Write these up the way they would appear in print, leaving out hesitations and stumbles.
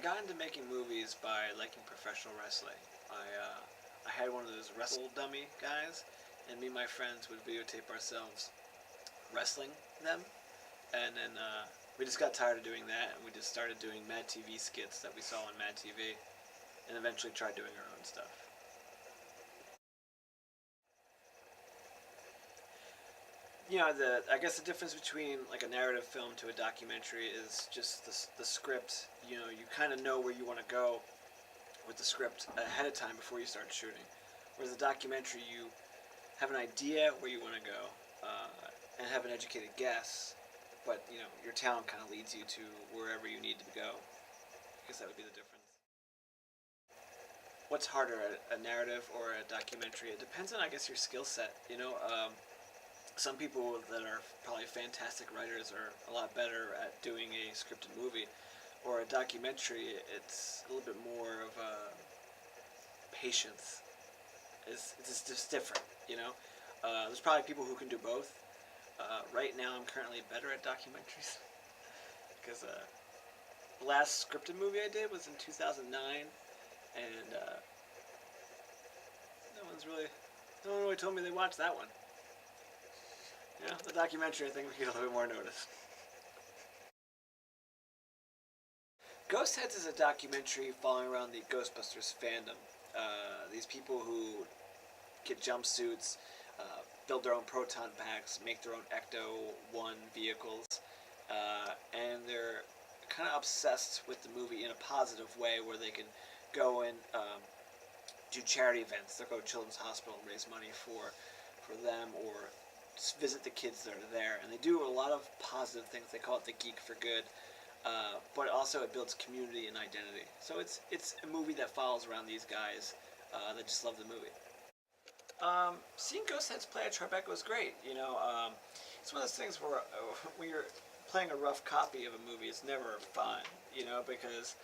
got into making movies by liking professional wrestling. I had one of those wrestle dummy guys, and me and my friends would videotape ourselves wrestling them, and then we just got tired of doing that, and we just started doing Mad TV skits that we saw on Mad TV, and eventually tried doing our own stuff. You know, I guess the difference between like a narrative film to a documentary is just the script. You know, you kind of know where you want to go with the script ahead of time before you start shooting. Whereas a documentary, you have an idea where you want to go and have an educated guess, but you know your talent kind of leads you to wherever you need to go. I guess that would be the difference. What's harder, a narrative or a documentary? It depends on, I guess, your skill set. You know, some people that are probably fantastic writers are a lot better at doing a scripted movie, or a documentary. It's a little bit more of a patience. It's just different, you know. There's probably people who can do both. Right now, I'm currently better at documentaries because the last scripted movie I did was in 2009, and no one really told me they watched that one. Yeah, the documentary, I think we get a little bit more notice. Ghostheads is a documentary following around the Ghostbusters fandom. These people who get jumpsuits, build their own proton packs, make their own Ecto-1 vehicles, and they're kind of obsessed with the movie in a positive way where they can go and do charity events. They'll go to Children's Hospital and raise money for them, or visit the kids that are there. And they do a lot of positive things. They call it the Geek for Good. But also it builds community and identity. So it's a movie that follows around these guys that just love the movie. Seeing Ghostheads play at Tribeca was great. You know, it's one of those things where when you're playing a rough copy of a movie, it's never fun. You know, because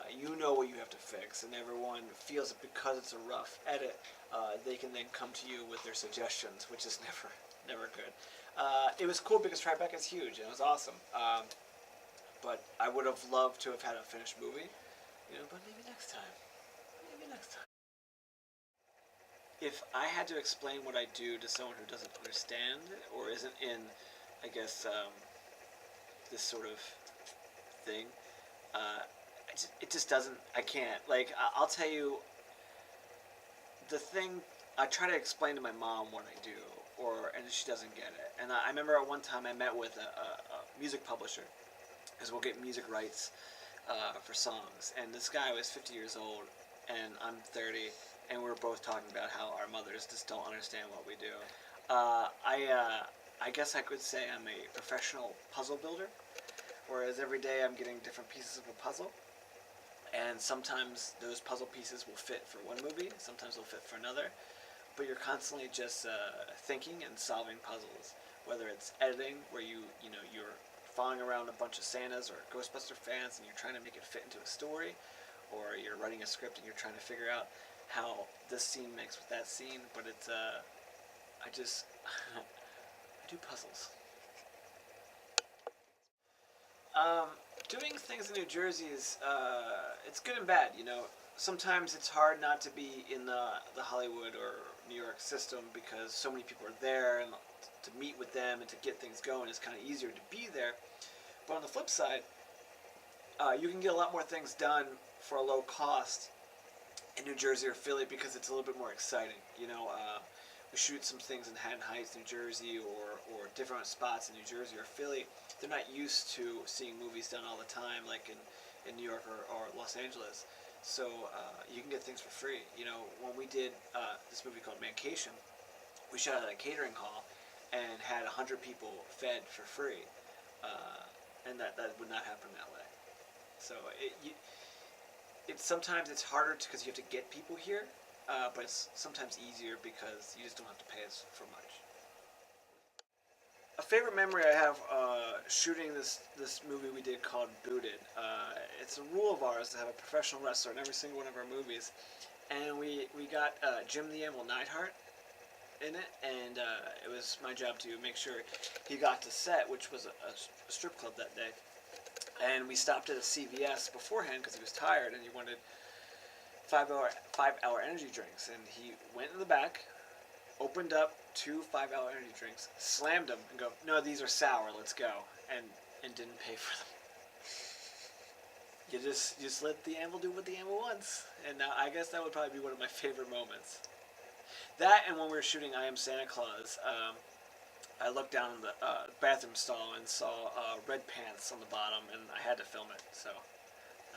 you know what you have to fix, and everyone feels that because it's a rough edit, they can then come to you with their suggestions, which is never good. It was cool because Tribeca's huge and it was awesome. But I would have loved to have had a finished movie, you know. But maybe next time. Maybe next time. If I had to explain what I do to someone who doesn't understand or isn't in, I guess, this sort of thing, it just doesn't. I can't. Like, I'll tell you. The thing I try to explain to my mom what I do, and she doesn't get it. And I remember at one time I met with a music publisher, because we'll get music rights for songs. And this guy was 50 years old, and I'm 30, and we're both talking about how our mothers just don't understand what we do. I guess I could say I'm a professional puzzle builder, whereas every day I'm getting different pieces of a puzzle. And sometimes those puzzle pieces will fit for one movie, sometimes they'll fit for another. But you're constantly just thinking and solving puzzles. Whether it's editing, where you're following around a bunch of Santas or Ghostbuster fans and you're trying to make it fit into a story, or you're writing a script and you're trying to figure out how this scene mixes with that scene. But it's I just I do puzzles. Doing things in New Jersey is it's good and bad. You know, sometimes it's hard not to be in the Hollywood or New York system because so many people are there, and to meet with them and to get things going is kind of easier to be there. But on the flip side, you can get a lot more things done for a low cost in New Jersey or Philly because it's a little bit more exciting. You know, we shoot some things in Haddon Heights, New Jersey, or different spots in New Jersey or Philly. They're not used to seeing movies done all the time, like in New York or Los Angeles. So you can get things for free. You know, when we did this movie called Mancation, we shot at a catering hall and had 100 people fed for free, and that would not happen in LA. So sometimes it's harder because you have to get people here, but it's sometimes easier because you just don't have to pay us for much. A favorite memory I have shooting this movie we did called Booted. It's a rule of ours to have a professional wrestler in every single one of our movies, and we got Jim the Animal Neidhart in it, and it was my job to make sure he got to set, which was a strip club that day. And we stopped at a CVS beforehand because he was tired and he wanted 5-hour energy drinks. And he went in the back, opened up 2 5-hour energy drinks, slammed them, and go, "No, these are sour. Let's go," and didn't pay for them. You just let the anvil do what the anvil wants, and I guess that would probably be one of my favorite moments. That, and when we were shooting I Am Santa Claus, I looked down in the bathroom stall and saw red pants on the bottom, and I had to film it. So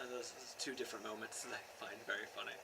those are 2 different moments that I find very funny.